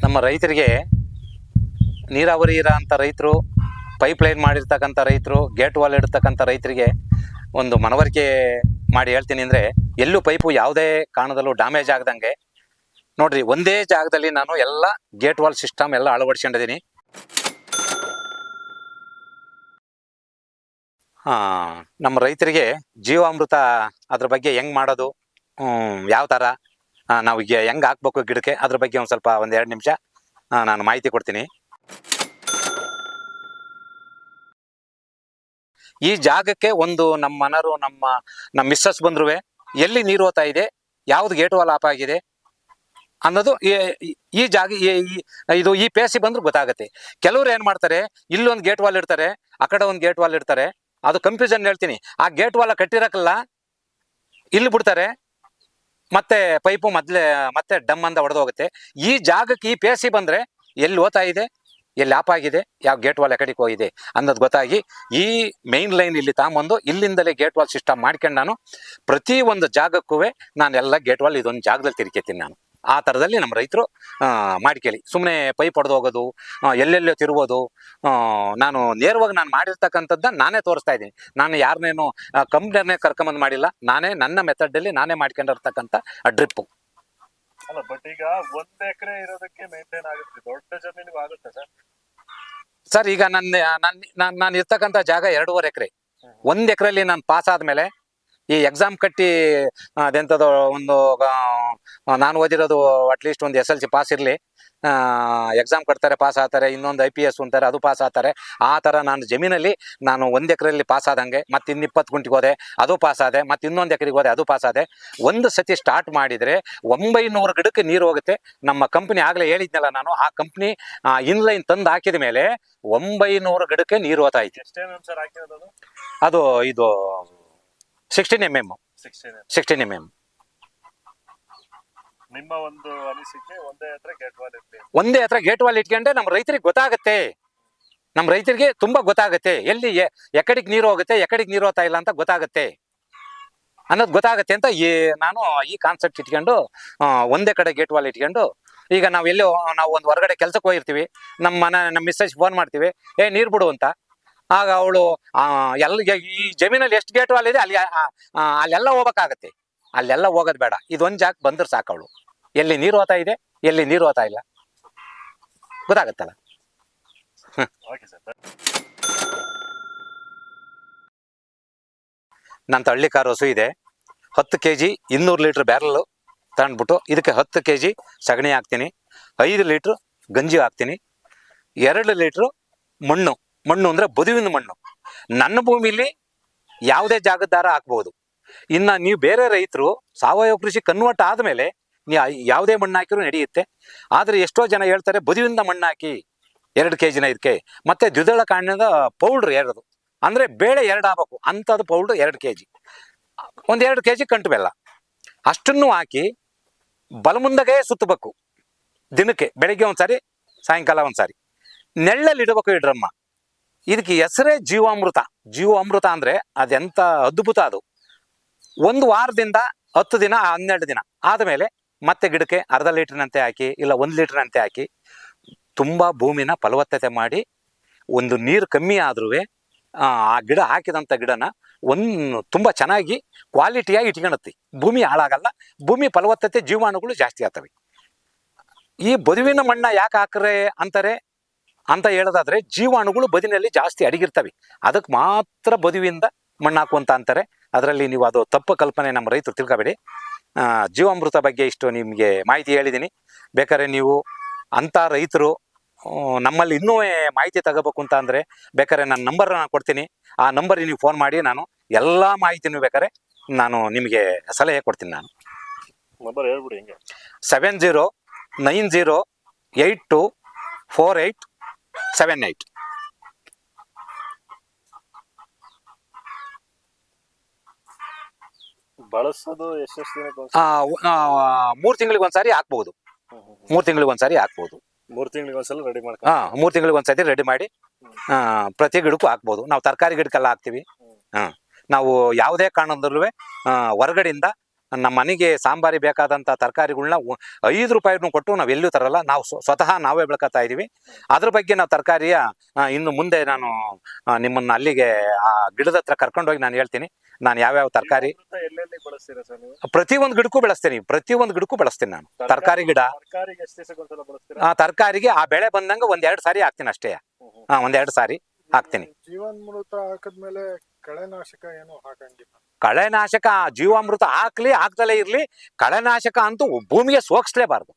ನಮ್ಮ ರೈತರಿಗೆ ನೀರಾವರಿ ಇರೋ ಅಂಥ ರೈತರು, ಪೈಪ್ ಲೈನ್ ಮಾಡಿರ್ತಕ್ಕಂಥ ರೈತರು, ಗೇಟ್ ವಾಲ್ ಇಡ್ತಕ್ಕಂಥ ರೈತರಿಗೆ ಒಂದು ಮನವರಿಕೆ ಮಾಡಿ ಹೇಳ್ತೀನಿ ಅಂದರೆ, ಎಲ್ಲೂ ಪೈಪು ಯಾವುದೇ ಕಾರಣದಲ್ಲೂ ಡ್ಯಾಮೇಜ್ ಆಗದಂಗೆ ನೋಡ್ರಿ, ಒಂದೇ ಜಾಗದಲ್ಲಿ ನಾನು ಎಲ್ಲ ಗೇಟ್ ವಾಲ್ ಸಿಸ್ಟಮ್ ಎಲ್ಲ ಅಳವಡಿಸ್ಕೊಂಡಿದ್ದೀನಿ. ನಮ್ಮ ರೈತರಿಗೆ ಜೀವಾಮೃತ ಅದ್ರ ಬಗ್ಗೆ ಹೆಂಗ್ ಮಾಡೋದು, ಯಾವ ಥರ ನಾವು ಹೆಂಗೆ ಹಾಕ್ಬೇಕು ಗಿಡಕ್ಕೆ, ಅದ್ರ ಬಗ್ಗೆ ಒಂದು ಸ್ವಲ್ಪ 1-2 ನಿಮಿಷ ನಾನು ಮಾಹಿತಿ ಕೊಡ್ತೀನಿ. ಈ ಜಾಗಕ್ಕೆ ಒಂದು ನಮ್ಮ ಮನರು, ನಮ್ಮ ಮಿಸ್ಸಸ್ ಬಂದ್ರು ಎಲ್ಲಿ ನೀರು ಹೋಗ್ತಾ ಇದೆ, ಯಾವ್ದು ಗೇಟ್ ವಾಲ್ ಆಫ್ ಆಗಿದೆ ಅನ್ನೋದು ಈ ಜಾಗ ಇದು ಈ ಪೇಸಿ ಬಂದ್ರು ಗೊತ್ತಾಗುತ್ತೆ. ಕೆಲವ್ರು ಏನ್ ಮಾಡ್ತಾರೆ, ಇಲ್ಲೊಂದು ಗೇಟ್ ವಾಲ್ ಇಡ್ತಾರೆ, ಆ ಕಡೆ ಒಂದು ಗೇಟ್ ವಾಲ್ ಇಡ್ತಾರೆ. ಅದು ಕನ್ಫ್ಯೂಷನ್ ಹೇಳ್ತೀನಿ. ಆ ಗೇಟ್ ವಾಲ್ ಕಟ್ಟಿರಕ್ಕಲ್ಲ, ಇಲ್ಲಿ ಬಿಡ್ತಾರೆ, ಮತ್ತೆ ಪೈಪು ಮತ್ತೆ ಡಮ್ ಅಂತ ಹೊಡೆದು ಹೋಗುತ್ತೆ. ಈ ಜಾಗಕ್ಕೆ ಈ ಪೇಸಿ ಬಂದ್ರೆ ಎಲ್ಲಿ ಹೋಗ್ತಾ ಇದೆ, ಎಲ್ಲಿ ಆಫ್ ಆಗಿದೆ, ಯಾವ ಗೇಟ್ ವಾಲ್ ಎಕಡಿಗೆ ಹೋಗಿದೆ ಅನ್ನೋದು ಗೊತ್ತಾಗಿ ಈ ಮೈನ್ ಲೈನ್ ಇಲ್ಲಿ ತಗೊಂಬಂದು ಇಲ್ಲಿಂದಲೇ ಗೇಟ್ ವಾಲ್ ಸಿಸ್ಟಮ್ ಮಾಡ್ಕೊಂಡು ನಾನು ಪ್ರತಿ ಒಂದು ಜಾಗಕ್ಕೂ ನಾನೆಲ್ಲ ಗೇಟ್ ವಾಲ್ ಇದೊಂದು ಜಾಗದಲ್ಲಿ ತಿರ್ಕೇತೀನಿ. ನಾನು ಆ ಥರದಲ್ಲಿ ನಮ್ಮ ರೈತರು ಮಾಡ್ಕೇಳಿ. ಸುಮ್ಮನೆ ಪೈಪ್ ಹೊಡೆದು ಹೋಗೋದು, ಎಲ್ಲೆಲ್ಲೋ ತಿರುಗೋದು, ನಾನು ನೇರವಾಗಿ ನಾನು ಮಾಡಿರ್ತಕ್ಕಂಥದ್ದನ್ನ ನಾನೇ ತೋರಿಸ್ತಾ ಇದ್ದೀನಿ. ನಾನು ಯಾರನ್ನೇನು ಕಂಪ್ನಿಯನ್ನೇ ಕರ್ಕೊಂಬಂದು ಮಾಡಿಲ್ಲ, ನಾನೇ ನನ್ನ ಮೆಥಡಲ್ಲಿ ನಾನೇ ಮಾಡ್ಕೊಂಡಿರ್ತಕ್ಕಂಥ ಡ್ರಿಪ್ಪು. ಅಲ್ಲ, ಬಟ್ ಈಗ 1 ಎಕರೆ ಇರೋದಕ್ಕೆ ಮೇಂಟೈನ್ ಆಗುತ್ತೆ, ದೊಡ್ಡ ಜಮೀನಿಗೂ ಆಗುತ್ತೆ ಸರ್. ಈಗ ನಾನು ಇರ್ತಕ್ಕಂಥ ಜಾಗ 2.5 ಎಕರೆ. 1 ಎಕರೆಯಲ್ಲಿ ನಾನು ಪಾಸ್ ಆದ್ಮೇಲೆ ಈ ಎಕ್ಸಾಮ್ ಕಟ್ಟಿ ಅದೆಂಥದ್ದು ಒಂದು ನಾನು ಓದಿರೋದು ಅಟ್ಲೀಸ್ಟ್ ಒಂದು SLC ಪಾಸ್ ಇರಲಿ, ಎಕ್ಸಾಮ್ ಕಟ್ತಾರೆ, ಪಾಸ್ ಆಗ್ತಾರೆ, ಇನ್ನೊಂದು IPS ಅಂತಾರೆ, ಅದು ಪಾಸ್ ಆಗ್ತಾರೆ. ಆ ಥರ ನಾನು ಜಮೀನಲ್ಲಿ ನಾನು 1 ಎಕರೆಯಲ್ಲಿ ಪಾಸ್ ಆದಂಗೆ, ಮತ್ತೆ ಇನ್ನು 20 ಗುಂಟಿಗೆ ಹೋದೆ, ಅದು ಪಾಸ್ ಆದೆ, ಮತ್ತೆ ಇನ್ನೊಂದು ಎಕರೆಗೆ ಹೋದೆ, ಅದು ಪಾಸ್ ಆದೆ. ಒಂದು ಸತಿ ಸ್ಟಾರ್ಟ್ ಮಾಡಿದರೆ 900 ಗಿಡಕ್ಕೆ ನೀರು ಹೋಗುತ್ತೆ. ನಮ್ಮ ಕಂಪ್ನಿ ಆಗಲೇ ಹೇಳಿದ್ನಲ್ಲ ನಾನು, ಆ ಕಂಪ್ನಿ ಇನ್ಲೈನ್ ತಂದು ಹಾಕಿದ ಮೇಲೆ 900 ಗಿಡಕ್ಕೆ ನೀರು ಹೋಗ್ತಾ ಇತ್ತು. ಅದು ಇದು 16 mm. 16 mm. ನಿಮ್ಮ ಒಂದು ಅನಿಸಿಕೆ ಒಂದೇ ಹತ್ರ ಗೇಟ್ ವಾಲ್ ಇಟ್ಕೊಂಡ್ರೆ ನಮ್ಮ ರೈತರಿಗೆ ಗೊತ್ತಾಗುತ್ತೆ. ನಮ್ಮ ರೈತರಿಗೆ ತುಂಬಾ ಗೊತ್ತಾಗುತ್ತೆ, ಎಲ್ಲಿ ಎಕಡಿಗೆ ನೀರು ಹೋಗುತ್ತೆ, ಎಕಡಿಗೆ ನೀರು ಹೋಗ್ತಾ ಇಲ್ಲ ಅಂತ ಗೊತ್ತಾಗುತ್ತೆ ಅನ್ನೋದು ಗೊತ್ತಾಗುತ್ತೆ ಅಂತ ನಾನು ಈ ಕಾನ್ಸೆಪ್ಟ್ ಇಟ್ಕೊಂಡು ಒಂದೇ ಕಡೆ ಗೇಟ್ ವಾಲ್ ಇಟ್ಕೊಂಡು, ಈಗ ನಾವು ಒಂದು ಹೊರಗಡೆ ಕೆಲ್ಸಕ್ಕೆ ಹೋಗಿರ್ತೀವಿ, ನಮ್ಮ ಮಿಸ್ಸಸ್ ಫೋನ್ ಮಾಡ್ತೀವಿ, ನೀರು ಬಿಡು ಅಂತ. ಆಗ ಅವಳು ಈ ಜಮೀನಲ್ಲಿ ಎಷ್ಟು ಗೇಟ್ ವಾಲ್ ಇದೆ ಅಲ್ಲೆಲ್ಲ ಹೋಗ್ಬೇಕಾಗತ್ತೆ. ಅಲ್ಲೆಲ್ಲ ಹೋಗೋದು ಬೇಡ, ಇದೊಂದು ಜಾಗ ಬಂದ್ರೆ ಸಾಕು. ಅವಳು ಎಲ್ಲಿ ನೀರು ಹೋಗ್ತಾ ಇದೆ, ಎಲ್ಲಿ ನೀರು ಹೋಗ್ತಾ ಇಲ್ಲ ಗೊತ್ತಾಗತ್ತಲ್ಲ. ನನ್ನ ಹಳ್ಳಿ ಕಾರ್ ಹಸು ಇದೆ. 10 kg 200 ಲೀಟ್ರ್ ಬ್ಯಾರಲ್ ತಗೊಂಡ್ಬಿಟ್ಟು ಇದಕ್ಕೆ 10 kg ಸಗಣಿ ಹಾಕ್ತೀನಿ, 5 ಲೀಟ್ರ್ ಗಂಜಿ ಹಾಕ್ತೀನಿ, 2 ಲೀಟ್ರ್ ಮಣ್ಣು ಅಂದ್ರೆ ಬದುವಿನ ಮಣ್ಣು. ನನ್ನ ಭೂಮಿಲಿ ಯಾವುದೇ ಜಾಗದಾರ ಹಾಕ್ಬೋದು. ಇನ್ನು ನೀವು ಬೇರೆ ರೈತರು ಸಾವಯವ ಕೃಷಿ ಕನ್ವರ್ಟ್ ಆದಮೇಲೆ ನೀವು ಯಾವುದೇ ಮಣ್ಣು ಹಾಕಿರೂ ನಡೆಯುತ್ತೆ. ಆದರೆ ಎಷ್ಟೋ ಜನ ಹೇಳ್ತಾರೆ ಬದುವಿಂದ ಮಣ್ಣು ಹಾಕಿ 2 kg ಇದಕ್ಕೆ, ಮತ್ತೆ ದ್ವಿದಳ ಕಾಂಡದ ಪೌಡ್ರ್ 2, ಅಂದರೆ ಬೇಳೆ 2 ಆಗ್ಬೇಕು ಅಂಥದ್ದು ಪೌಡ್ರ್ 2 kg, ಒಂದು 2 kg ಕಂಟು ಬೆಲ್ಲ, ಅಷ್ಟನ್ನು ಹಾಕಿ ಬಲಮುಂದಗೆ ಸುತ್ತಬೇಕು. ದಿನಕ್ಕೆ ಬೆಳಗ್ಗೆ ಒಂದ್ಸಾರಿ, ಸಾಯಂಕಾಲ ಒಂದ್ಸಾರಿ ನೆಳ್ಳಲ್ಲಿ ಇಡಬೇಕು ಈ ಡ್ರಮ್ಮ. ಇದಕ್ಕೆ ಹೆಸರೇ ಜೀವಾಮೃತ ಅಂದರೆ ಅದೆಂಥ ಅದ್ಭುತ. ಅದು 1 ವಾರದಿಂದ 10 ದಿನ 12 ದಿನ ಆದಮೇಲೆ ಮತ್ತೆ ಗಿಡಕ್ಕೆ ಅರ್ಧ ಲೀಟ್ರ್ನಂತೆ ಹಾಕಿ, ಇಲ್ಲ 1 ಲೀಟ್ರ್ನಂತೆ ಹಾಕಿ ತುಂಬ ಭೂಮಿನ ಫಲವತ್ತತೆ ಮಾಡಿ, ಒಂದು ನೀರು ಕಮ್ಮಿ ಆದ್ರೂ ಆ ಗಿಡ ಹಾಕಿದಂಥ ಗಿಡನ ತುಂಬ ಚೆನ್ನಾಗಿ ಕ್ವಾಲಿಟಿಯಾಗಿ ಇಟ್ಕೊಳತ್ತೆ. ಭೂಮಿ ಹಾಳಾಗಲ್ಲ, ಭೂಮಿ ಫಲವತ್ತತೆ, ಜೀವಾಣುಗಳು ಜಾಸ್ತಿ ಆಗ್ತವೆ. ಈ ಬದುವಿನ ಮಣ್ಣ ಯಾಕೆ ಹಾಕ್ರೆ ಅಂತಾರೆ ಅಂತ ಹೇಳೋದಾದ್ರೆ, ಜೀವಾಣುಗಳು ಬದಿನಲ್ಲಿ ಜಾಸ್ತಿ ಅಡಗಿರ್ತವೆ, ಅದಕ್ಕೆ ಮಾತ್ರ ಬದುವಿಂದ ಮಣ್ಣು ಹಾಕುವಂತ ಅಂತಾರೆ. ಅದರಲ್ಲಿ ನೀವು ಅದು ತಪ್ಪು ಕಲ್ಪನೆ, ನಮ್ಮ ರೈತರು ತಿಳ್ಕೊಬೇಡಿ. ಜೀವಾಮೃತ ಬಗ್ಗೆ ಇಷ್ಟು ನಿಮಗೆ ಮಾಹಿತಿ ಹೇಳಿದ್ದೀನಿ. ಬೇಕಾದ್ರೆ ನೀವು ಅಂಥ ರೈತರು ನಮ್ಮಲ್ಲಿ ಇನ್ನೂ ಮಾಹಿತಿ ತಗೋಬೇಕು ಅಂತ ಅಂದರೆ ಬೇಕಾದ್ರೆ ನನ್ನ ನಂಬರ್ನ ಕೊಡ್ತೀನಿ, ಆ ನಂಬರಿಗೆ ನೀವು ಫೋನ್ ಮಾಡಿ ನಾನು ಎಲ್ಲ ಮಾಹಿತಿನೂ ಬೇಕಾದ್ರೆ ನಾನು ನಿಮಗೆ ಸಲಹೆ ಕೊಡ್ತೀನಿ. ನಾನು ನಂಬರ್ ಹೇಳ್ಬಿಡಿ. 7090824878. ಬಳಸೋದು ಎಷ್ಟು ದಿನಕ್ಕೆ? 3 ತಿಂಗಳಿಗೆ ಒಂದ್ಸಾರಿ ಹಾಕ್ಬಹುದು. 3 ತಿಂಗಳಿಗೆ ಒಂದ್ಸಾರಿ ಹಾಕ್ಬಹುದು. 3 ತಿಂಗಳಿಗೆ ಒಂದ್ಸಲ ರೆಡಿ ಮಾಡಿ. 3 ತಿಂಗಳಿಗೆ ಒಂದ್ಸತಿ ರೆಡಿ ಮಾಡಿ ಪ್ರತಿ ಗಿಡಕ್ಕೂ ಹಾಕ್ಬಹುದು. ನಾವು ತರಕಾರಿ ಗಿಡಕ್ಕೆಲ್ಲ ಹಾಕ್ತಿವಿ. ನಾವು ಯಾವುದೇ ಕಾರಣದಲ್ಲೂ ಹೊರಗಡೆಯಿಂದ ನಮ್ಮ ಮನೆಗೆ ಸಾಂಬಾರಿಗೆ ಬೇಕಾದಂಥ ತರಕಾರಿಗಳನ್ನ 5 ರೂಪಾಯಿನೂ ಕೊಟ್ಟು ನಾವು ಎಲ್ಲೂ ತರಲ್ಲ. ನಾವು ಸ್ವತಃ ನಾವೇ ಬೆಳ್ಕೊತಾ ಇದೀವಿ. ಅದ್ರ ಬಗ್ಗೆ ನಾವು ತರಕಾರಿಯ ಇನ್ನು ಮುಂದೆ ನಾನು ನಿಮ್ಮನ್ನ ಅಲ್ಲಿಗೆ ಆ ಗಿಡದ ಹತ್ರ ಕರ್ಕೊಂಡೋಗಿ ನಾನು ಹೇಳ್ತೀನಿ ನಾನು ಯಾವ್ಯಾವ ತರಕಾರಿ ಜೀವಾಮೃತ ಎಲ್ಲೆಲ್ಲಿ ಬಳಸ್ತೀರಾ ಸರ್ ನೀವು? ಪ್ರತಿಯೊಂದು ಗಿಡಕ್ಕೂ ಬೆಳೆಸ್ತೀನಿ ನಾನು. ತರಕಾರಿ ಗಿಡ ತರಕಾರಿಗೆ ಎಷ್ಟು ದಿವಸಕ್ಕೆ ಒಂದ್ಸಲ ಬಳಸ್ತೀರಾ? ತರಕಾರಿಗೆ ಆ ಬೆಳೆ ಬಂದಂಗ 1-2 ಸಾರಿ ಹಾಕ್ತೀನಿ ಅಷ್ಟೇ. 1-2 ಸಾರಿ ಹಾಕ್ತೀನಿ. ಜೀವಾಮೃತ ಹಾಕಿದ್ಮೇಲೆ ಕಳೆನಾಶಕ ಏನು ಹಾಕಂಗಿಲ್ಲ. ಕಳೆನಾಶಕ ಜೀವಾಮೃತ ಹಾಕ್ಲಿ ಹಾಕ್ದಲೇ ಇರ್ಲಿ, ಕಳೆನಾಶಕ ಅಂತೂ ಭೂಮಿಗೆ ಸೋಗಿಸ್ಲೇಬಾರ್ದು.